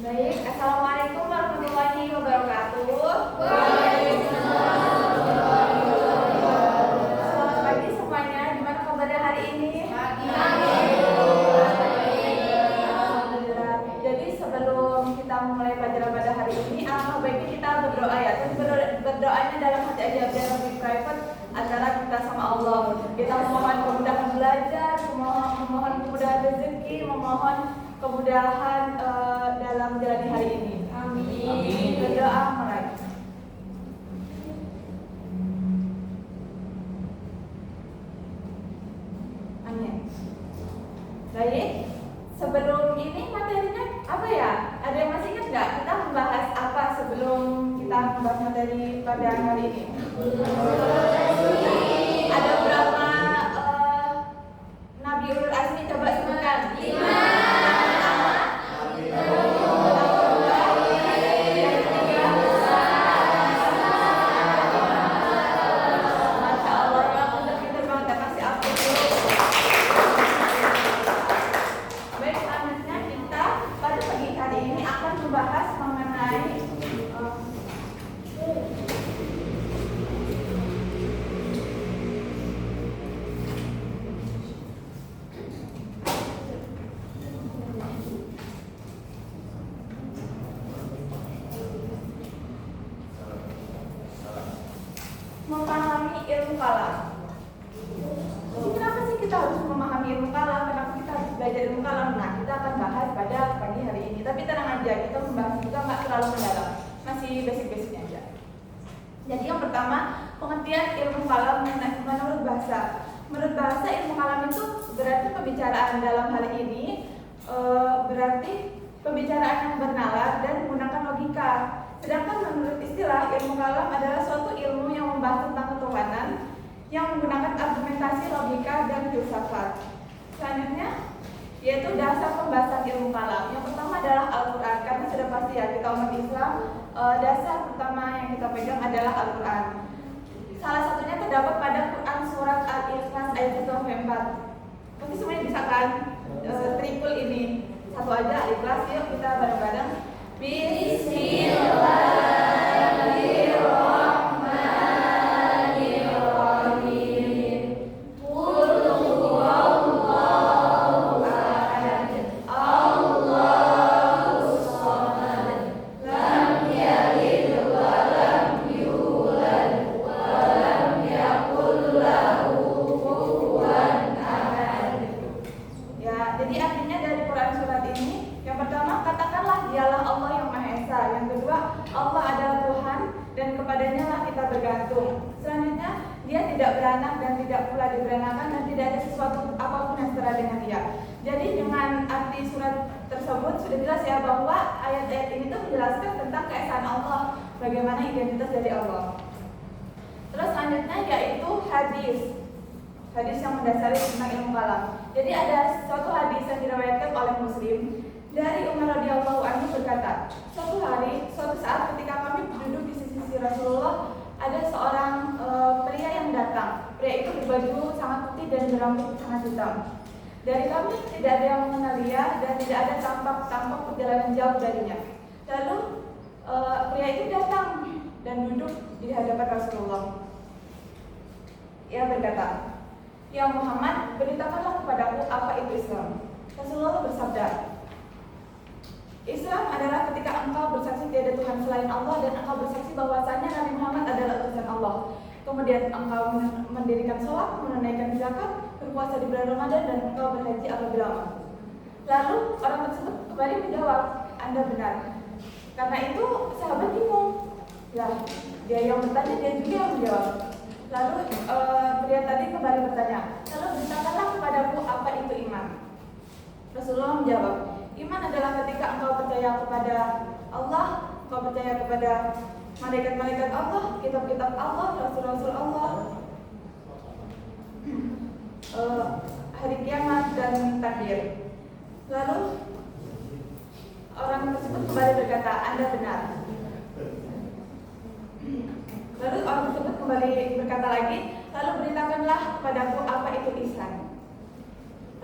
Baik, Assalamualaikum warahmatullahi wabarakatuh. Selamat pagi semuanya. Gimana kabarnya hari ini? Alhamdulillah. Jadi sebelum kita mulai pelajaran pada hari ini, alangkah baiknya kita berdoa ya. Tapi berdoanya dalam hati aja, biar lebih private antara kita sama Allah. Kita memohon kemudahan belajar, memohon kemudahan rezeki, memohon kemudahan dalam menjalani hari ini. Amin. Berdoa mulai. Amin. Baik. Sebelum ini materinya apa ya? Ada yang masih ingat nggak? Kita membahas apa sebelum kita membahas materi pada hari ini? Ada berapa Nabi Ulul Azmi? Coba sebutkan. 5. Memahami ilmu kalam. Kenapa sih kita harus memahami ilmu kalam? Kenapa kita harus belajar ilmu kalam? Nah, kita akan bahas pada pagi hari ini. Tapi tenang aja, kita membahas juga nggak terlalu mendalam, masih basic-basicnya aja. Jadi yang pertama, pengertian ilmu kalam menurut bahasa. Menurut bahasa, ilmu kalam itu berarti pembicaraan dalam hal ini berarti pembicaraan yang bernalar dan menggunakan logika. Sedangkan menurut istilah, ilmu kalam adalah suatu ilmu yang membahas tentang ketuhanan yang menggunakan argumentasi, logika, dan filsafat. Selanjutnya, yaitu dasar pembahasan ilmu kalam. Yang pertama adalah Al-Quran, karena sudah pasti ya, kita umat Islam, dasar pertama yang kita pegang adalah Al-Quran. Salah satunya terdapat pada Quran Surat Al-Ikhlas ayat 1-4. Pasti semuanya bisa kan? Triple ini. Satu aja Al-Ikhlas, yuk kita bareng-bareng. Bismillahirrahmanirrahim. Qul huwallahu ahad, Allahus samad, lam yalid wa lam yulad wa lam yakul lahu kufuwan ahad. Ya, jadi artinya dari Quran surat ini, yang pertama, katakanlah dialah Allah yang Maha Esa. Yang kedua, Allah adalah Tuhan dan kepadanya lah kita bergantung. Selanjutnya, dia tidak beranak dan tidak pula diberanakan dan tidak ada sesuatu apapun yang setara dengan dia. Jadi dengan arti surat tersebut sudah jelas ya bahwa ayat-ayat ini tuh menjelaskan tentang keesaan Allah, bagaimana identitas dari Allah. Terus selanjutnya yaitu hadis. Hadis yang mendasari tentang ilmu kalam. Jadi ada suatu hadis yang diriwayatkan oleh Muslim dari Umar radhiyallahu anhu berkata, suatu saat ketika kami duduk di sisi Rasulullah, ada seorang pria yang datang. Pria itu berbaju sangat putih dan berambut sangat hitam. Dari kami tidak ada yang mengenal dia dan tidak ada tampak perjalanan jauh darinya. Lalu pria itu datang dan duduk di hadapan Rasulullah. Ia berkata, "Ya Muhammad, beritakanlah kepadaku apa itu Islam." Rasulullah bersabda, "Islam adalah ketika engkau bersaksi tiada Tuhan selain Allah dan engkau bersaksi bahwasanya Nabi Muhammad adalah utusan Allah. Kemudian engkau mendirikan sholat, menunaikan zakat, berpuasa di bulan Ramadan dan engkau berhaji apabila mampu." Lalu orang tersebut kembali menjawab, "Anda benar." Karena itu sahabat bingung. Lah, dia yang bertanya, dia juga yang menjawab. Lalu pria tadi kembali bertanya, "Lalu beritakanlah kepadaku apa itu iman." Rasulullah menjawab, "Iman adalah ketika engkau percaya kepada Allah, engkau percaya kepada malaikat-malaikat Allah, kitab-kitab Allah, rasul-rasul Allah, hari kiamat dan takdir." Lalu orang tersebut kembali berkata, "Anda benar." Lalu orang tersebut kembali berkata lagi, "Lalu beritakanlah kepadaku apa itu ihsan."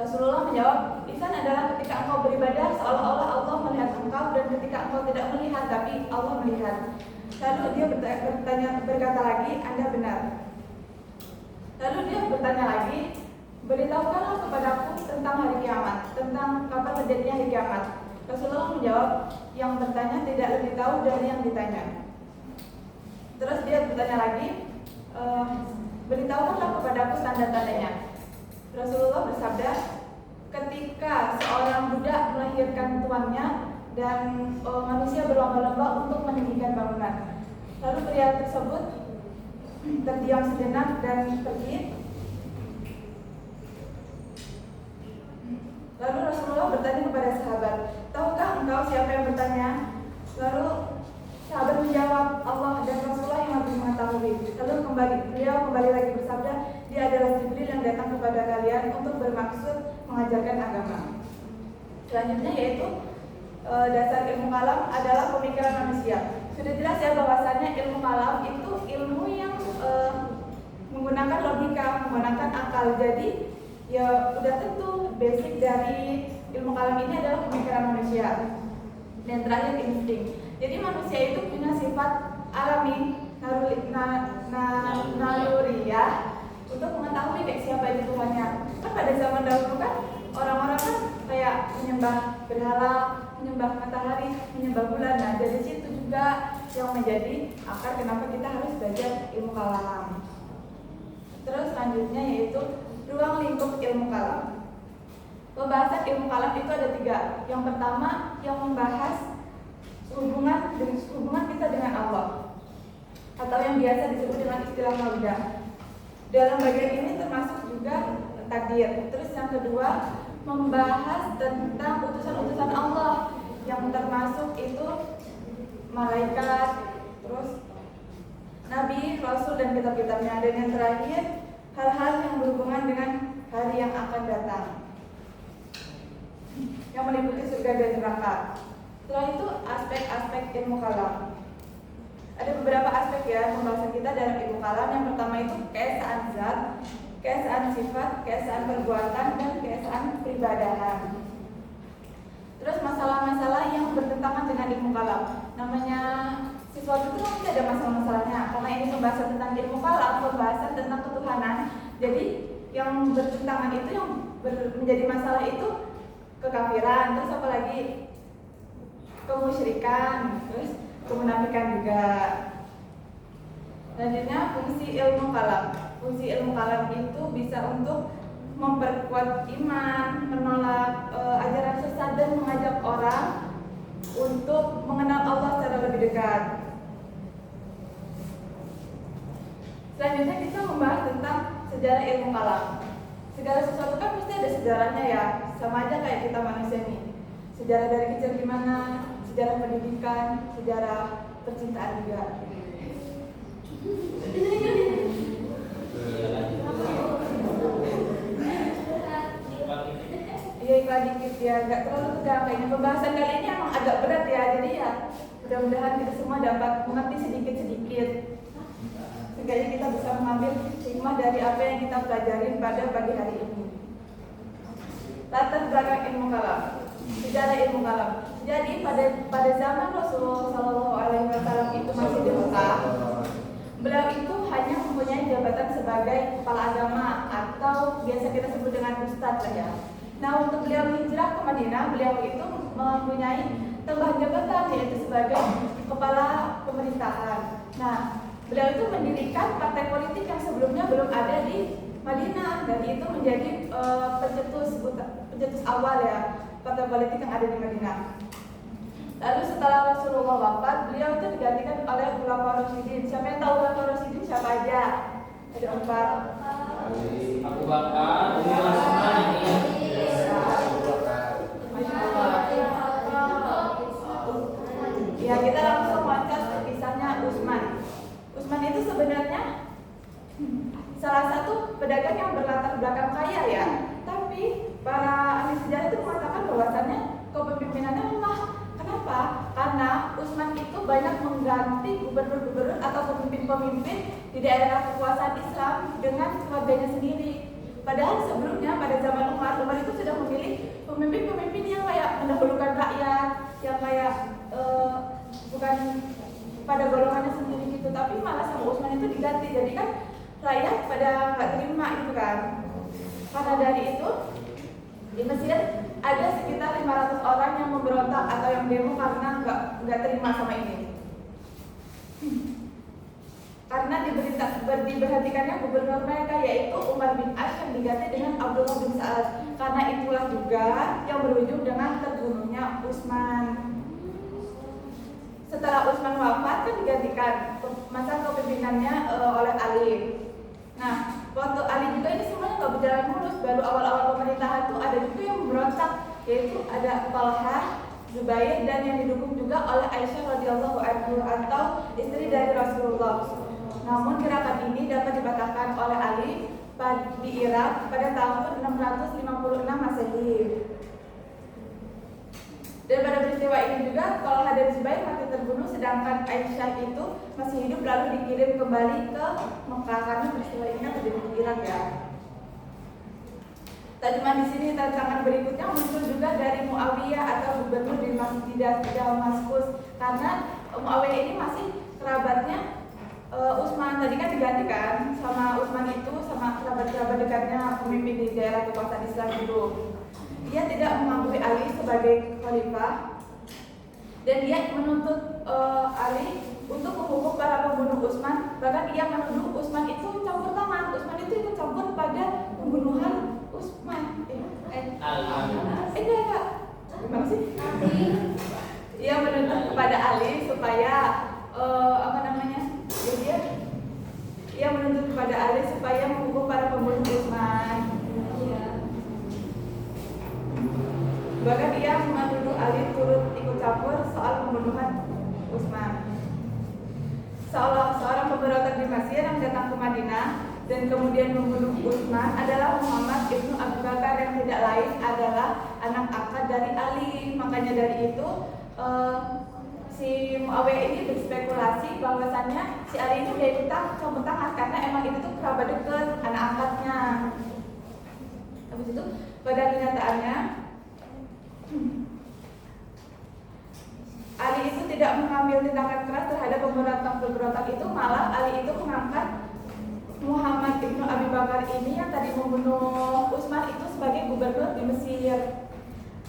Rasulullah menjawab, ihsan adalah ketika engkau beribadah seolah-olah Allah melihat engkau, dan ketika engkau tidak melihat tapi Allah melihat. Lalu dia berkata lagi, Anda benar. Lalu dia bertanya lagi, beritahukanlah kepadaku tentang hari kiamat, tentang kapan terjadinya hari kiamat. Rasulullah menjawab, yang bertanya tidak lebih tahu dari yang ditanya. Terus dia bertanya lagi, beritahukanlah kepadaku tanda-tandanya. Rasulullah bersabda, ketika seorang budak melahirkan tuannya dan manusia berlomba-lomba untuk meninggikan bangunan. Lalu pria tersebut terdiam sejenak dan pergi. Lalu Rasulullah bertanya kepada sahabat, tahukah engkau siapa yang bertanya? Lalu sahabat menjawab, Allah dan Rasulullah yang lebih mengetahui. Lalu beliau kembali lagi bersabda, dia adalah Jibril yang datang kepada kalian untuk bermaksud mengajarkan agama. Selanjutnya yaitu dasar ilmu kalam adalah pemikiran manusia. Sudah jelas ya bahwasannya ilmu kalam itu ilmu yang menggunakan logika, menggunakan akal. Jadi ya udah tentu basic dari ilmu kalam ini adalah pemikiran manusia. Dan terakhir insting. Jadi manusia itu punya sifat alami, naluriah untuk mengetahui kayak siapa itu Tuhannya. Kan pada zaman dahulu kan orang-orang kan kayak menyembah berhala, menyembah matahari, menyembah bulan. Nah dari situ juga yang menjadi akar kenapa kita harus belajar ilmu kalam. Terus selanjutnya yaitu ruang lingkup ilmu kalam. Pembahasan ilmu kalam itu ada 3. Yang pertama yang membahas hubungan kita dengan Allah, atau yang biasa disebut dengan istilah maudah. Dalam bagian ini termasuk juga takdir. Terus yang kedua membahas tentang utusan-utusan Allah, yang termasuk itu malaikat, terus nabi, rasul dan kitab-kitabnya. Dan yang terakhir hal-hal yang berhubungan dengan hari yang akan datang, yang meliputi surga dan neraka. Setelah itu aspek-aspek ilmu kalam. Ada beberapa aspek ya pembahasan kita dalam ilmu kalam. Yang pertama itu keesaan zat, keesaan sifat, keesaan perbuatan, dan keesaan peribadahan. Terus masalah-masalah yang bertentangan dengan ilmu kalam. Namanya sesuatu itu pasti ada masalah-masalahnya. Karena ini pembahasan tentang ilmu kalam, pembahasan tentang ketuhanan. Jadi yang bertentangan itu, yang menjadi masalah itu kekafiran, terus apa lagi? Kemusyrikan, terus kemunafikan juga. Selanjutnya fungsi ilmu kalam. Fungsi ilmu kalam itu bisa untuk memperkuat iman, menolak ajaran sesat, dan mengajak orang untuk mengenal Allah secara lebih dekat. Selanjutnya kita membahas tentang sejarah ilmu kalam. Segala sesuatu kan pasti ada sejarahnya ya, sama aja kayak kita manusia nih. Sejarah dari kecil gimana, sejarah pendidikan, sejarah percintaan juga. Iya iklan dikit ya, gak terlalu tegang kayaknya. Pembahasan kali ini emang agak berat ya, jadi ya mudah-mudahan kita semua dapat mengerti sedikit-sedikit. Sehingga kita bisa mengambil hikmah dari apa yang kita pelajari pada pagi hari ini. Latar belakang ilmu kalam. Sejarah ilmu kalam. Jadi pada zaman Rasulullah SAW itu masih di Mekah, beliau itu hanya mempunyai jabatan sebagai kepala agama atau biasa kita sebut dengan ustadz saja. Nah untuk beliau hijrah ke Madinah, beliau itu mempunyai tambahan jabatan yaitu sebagai kepala pemerintahan. Nah beliau itu mendirikan partai politik yang sebelumnya belum ada di Madinah, dan itu menjadi pencetus awal ya partai politik yang ada di Madinah. Lalu setelah Rasulullah wafat, beliau itu digantikan oleh Khulafaur Rasyidin. Siapa yang tahu Khulafaur Rasyidin siapa aja? Ada 4. Abu Bakar, Umar, Utsman ini. Ya kita langsung loncat ke kisahnya Utsman. Utsman itu sebenarnya salah satu pedagang yang berlatar belakang kaya ya. Tapi para ahli sejarah itu mengatakan bahwasannya kepemimpinannya lemah. Kenapa? Karena Utsman itu banyak mengganti gubernur-gubernur atau pemimpin-pemimpin di daerah kekuasaan Islam dengan keluarganya sendiri. Padahal sebelumnya pada zaman Umar itu sudah memilih pemimpin-pemimpin yang kayak mendahulukan rakyat, yang kayak bukan pada golongannya sendiri gitu, tapi malah sama Utsman itu diganti. Jadi kan rakyat pada nggak terima gitu kan. Karena dari itu di Mesir ada sekitar 500 orang yang memberontak atau yang demo karena nggak terima sama ini. Karena diberhentikannya gubernur mereka yaitu Umar bin As yang diganti dengan Abdullah bin Sa'ad. Karena itulah juga yang berujung dengan terbunuhnya Utsman. Setelah Utsman wafat kan digantikan masa kepemimpinannya oleh Ali. Nah, waktu Ali juga ini semuanya nggak berjalan mulus. Baru awal-awal pemerintahan tuh ada juga yang memberontak, yaitu ada Talhah, Zubair, dan yang didukung juga oleh Aisyah radhiyallahu anha atau istri dari Rasulullah. Namun gerakan ini dapat dibatalkan oleh Ali di Irak pada tahun 656 Masehi. Dan pada peristiwa ini juga Talhah dan Zubair mati terbunuh, sedangkan Aisyah itu masih hidup lalu dikirim kembali ke Mekah karena peristiwa ini kan terjadi di Irak ya. Tak cuma di sini, tantangan berikutnya muncul juga dari Muawiyah atau gubernur di Damaskus, karena Muawiyah ini masih kerabatnya Utsman. Tadi kan diganti kan sama Utsman itu sama kerabat-kerabat dekatnya pemimpin di daerah kekuasaan Islam itu. Dia tidak mengakui Ali sebagai khalifah dan dia menuntut Ali untuk menghukum para pembunuh Utsman. Bahkan ia menuduh Utsman itu campur tangan. Utsman itu ikut campur pada pembunuhan Utsman. Enggak. Gimana sih? Ia menuntut kepada Ali supaya Ia menuntut kepada Ali supaya menghukum para pembunuh Utsman. Bahkan ia menuduh Ali turut ikut campur soal pembunuhan Utsman. Seorang pemberontak di Mesir yang datang ke Madinah dan kemudian membunuh Utsman adalah Muhammad ibnu Abu Bakar yang tidak lain adalah anak angkat dari Ali. Makanya dari itu si Muawiyah ini berspekulasi bahwasannya si Ali itu dia ikut campur tangan karena emang itu tuh kerabat dekat anak angkatnya. Habis itu pada kenyataannya Ali itu tidak mengambil tindakan keras terhadap pemberontak itu, malah Ali itu mengangkat Muhammad ibnu Abi Bakar ini yang tadi membunuh Utsman itu sebagai gubernur di Mesir.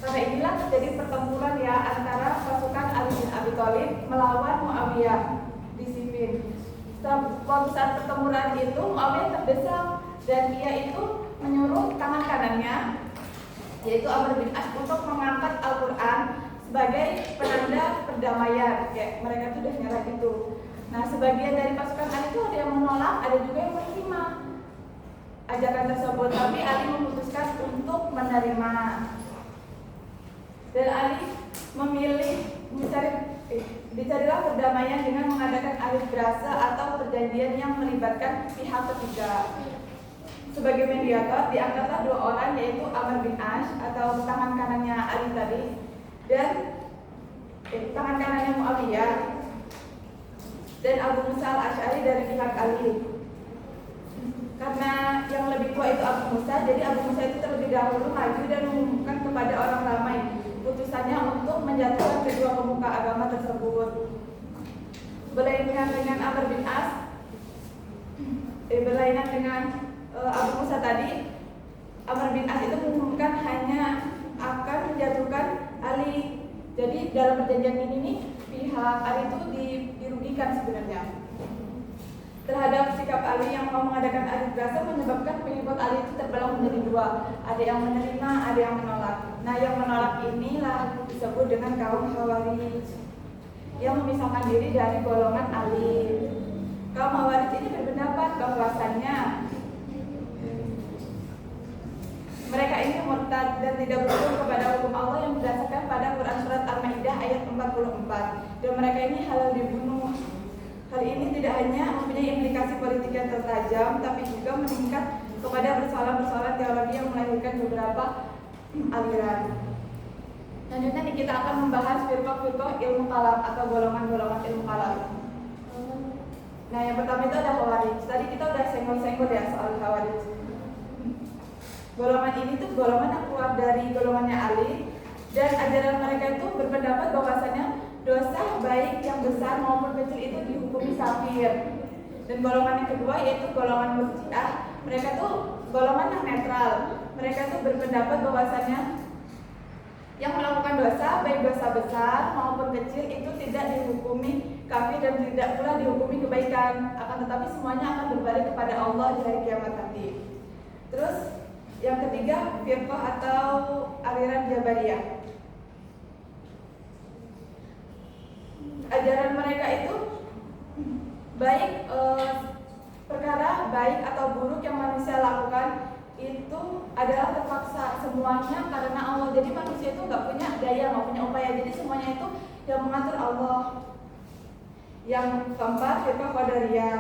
Karena inilah terjadi pertempuran ya antara pasukan Ali bin Abi Thalib melawan Muawiyah di Siffin. Pada saat pertempuran itu Muawiyah terdesak dan ia itu menyuruh tangan kanannya yaitu Amr bin As untuk mengangkat Al-Quran sebagai penanda perdamaian. Ya, mereka itu udah nyerah gitu. Nah, sebagian dari pasukan Ali itu ada yang menolak, ada juga yang menerima ajakan tersebut, tapi Ali memutuskan untuk menerima. Dan Ali memilih dicarilah perdamaian dengan mengadakan alif grasa atau perjanjian yang melibatkan pihak ketiga. Sebagai mediator diangkatlah dua orang yaitu Amr bin As atau tangan kanannya Ali tadi dan tangan kanannya Muawiyah dan Abu Musa al-Asy'ari dari pihak Ali. Karena yang lebih tua itu Abu Musa, jadi Abu Musa itu terlebih dahulu maju dan mengumumkan kepada orang ramai putusannya untuk menjatuhkan kedua pemuka agama tersebut. Berlainan dengan Amr bin As, berlainan dengan Abu Musa tadi, Amr bin As itu mengumumkan hanya akan menjatuhkan Ali. Jadi dalam perjanjian ini nih pihak Ali itu dirugikan sebenarnya. Terhadap sikap Ali yang mau mengadakan alif grasa menyebabkan pengikut Ali itu terbelah menjadi dua. Ada yang menerima, ada yang menolak. Nah, yang menolak inilah disebut dengan kaum Khawarij yang memisahkan diri dari golongan Ali. Kaum Khawarij ini berpendapat bahwasannya mereka ini murtad dan tidak berhukum kepada hukum Allah yang berdasarkan pada Quran surat Al-Maidah ayat 44. Dan mereka ini halal dibunuh. Hal ini tidak hanya mempunyai implikasi politik yang tertajam, tapi juga meningkat kepada persoalan-persoalan teologi yang melahirkan beberapa aliran. Selanjutnya nih kita akan membahas firqah-firqah ilmu kalam atau golongan-golongan ilmu kalam. Nah, yang pertama itu ada Khawarij. Tadi kita udah senggol-senggol ya soal Khawarij. Golongan ini tuh golongan yang keluar dari golongannya Ali, dan ajaran mereka itu berpendapat bahwasanya dosa baik yang besar maupun kecil itu dihukumi kafir. Dan golongan yang kedua yaitu golongan Murji'ah, mereka tuh golongan yang netral. Mereka tuh berpendapat bahwasanya yang melakukan dosa baik dosa besar maupun kecil itu tidak dihukumi kafir dan tidak pula dihukumi kebaikan, akan tetapi semuanya akan berbalik kepada Allah di hari kiamat nanti. Terus yang ketiga, firqah atau aliran Jabariyah. Ajaran mereka itu baik perkara baik atau buruk yang manusia lakukan itu adalah terpaksa semuanya karena Allah. Jadi manusia itu nggak punya daya, nggak punya upaya. Jadi semuanya itu yang mengatur Allah. Yang keempat, firqah Qadariyah.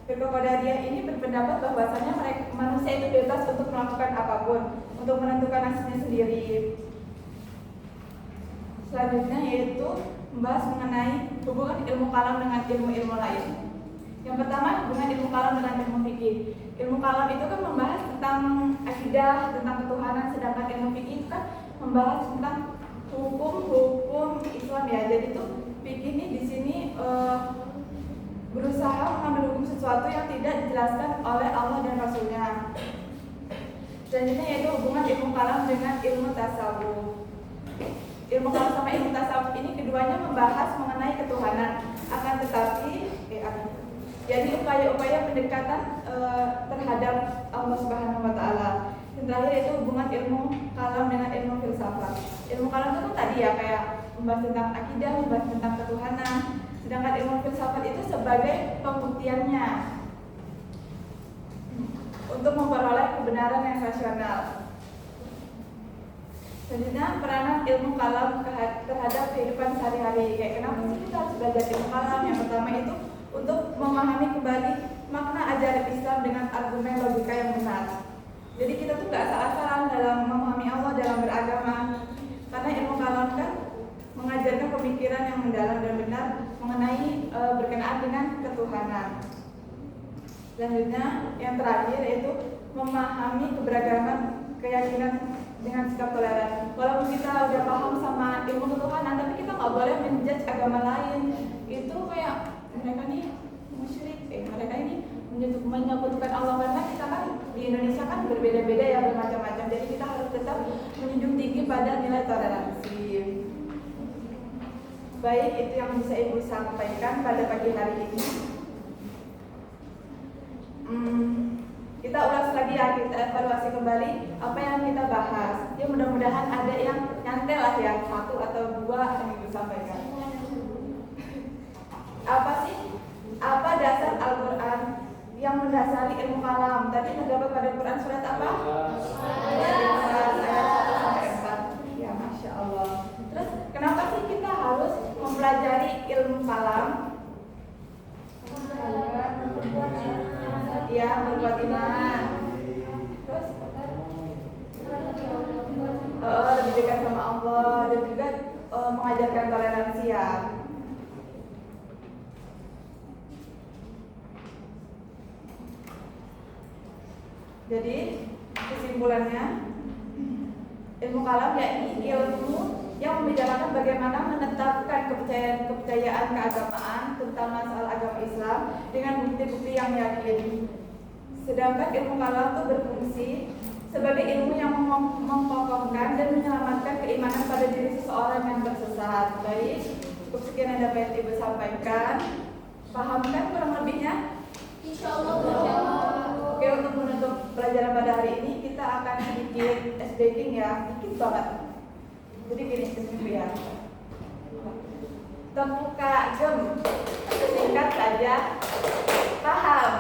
Firqah Qadariyah ini berpendapat bahwasanya manusia itu bebas untuk melakukan apapun, untuk menentukan nasibnya sendiri. Selanjutnya yaitu membahas mengenai hubungan ilmu kalam dengan ilmu-ilmu lain. Yang pertama, hubungan ilmu kalam dengan ilmu fikih. Ilmu kalam itu kan membahas tentang akidah, tentang ketuhanan, sedangkan ilmu fikih itu kan membahas tentang hukum Islam ya. Jadi itu fikih ini di sini berusaha mengambil hukum sesuatu yang tidak dijelaskan oleh Allah dan Rasulnya. Selanjutnya yaitu hubungan ilmu kalam dengan ilmu tasawuf. Ilmu kalam sama ilmu tasawuf ini keduanya membahas mengenai ketuhanan, akan tetapi jadi upaya-upaya pendekatan terhadap Allah Subhanahu wa Ta'ala. Yang terakhir yaitu hubungan ilmu kalam dengan ilmu filsafat. Ilmu kalam itu kan tadi ya kayak membahas tentang akidah, membahas tentang ketuhanan. Sedangkan ilmu filsafat itu sebagai pembuktiannya untuk memperoleh kebenaran yang rasional. Selanjutnya peranan ilmu kalam terhadap kehidupan sehari-hari. Kayak kenapa sih kita harus belajar ilmu kalam? Yang pertama itu untuk memahami kembali makna ajaran Islam dengan argumen logika yang benar. Jadi kita tuh gak salah-salah dalam memahami Allah, dalam beragama. Karena ilmu kalam kan mengajarkan pemikiran yang mendalam dan benar mengenai berkenaan dengan ketuhanan. Selanjutnya yang terakhir yaitu memahami keberagaman keyakinan dengan sikap toleran. Walaupun kita udah paham sama ilmu ketuhanan, tapi kita nggak boleh menjudge agama lain. Itu kayak mereka nih musyrik, mereka ini menyekutukan Allah, karena kita kan di Indonesia kan berbeda-beda ya, bermacam-macam. Jadi kita harus tetap menjunjung tinggi pada nilai toleransi. Baik, itu yang bisa Ibu sampaikan pada pagi hari ini. Kita ulas lagi ya, kita evaluasi kembali apa yang kita bahas. Ya mudah-mudahan ada yang nyantel lah ya, satu atau dua yang Ibu sampaikan. Apa dasar Al-Quran yang mendasari ilmu kalam? Tadi terdapat pada Quran surat apa? Ayat 1 sampai 4. Ya, Masya Allah. Terus kenapa sih kita harus mempelajari ilmu kalam? Ya, berbuat iman. Terus lebih dekat sama Allah dan juga mengajarkan toleransi ya. Jadi kesimpulannya, ilmu kalam yakni ilmu yang membicarakan bagaimana menetapkan kepercayaan keagamaan, terutama soal agama Islam, dengan bukti-bukti yang yakin. Sedangkan ilmu kalam itu berfungsi sebagai ilmu yang mengkokohkan dan menyelamatkan keimanan pada diri seseorang yang tersesat. Baik, cukup sekian yang dapat Ibu sampaikan. Paham kan kurang lebihnya? Insyaallah. Oke, untuk menutup pelajaran pada hari ini kita akan sedikit SBking ya, dikit banget. Jadi gini seminggu ya. Temu kagem, singkat saja, paham.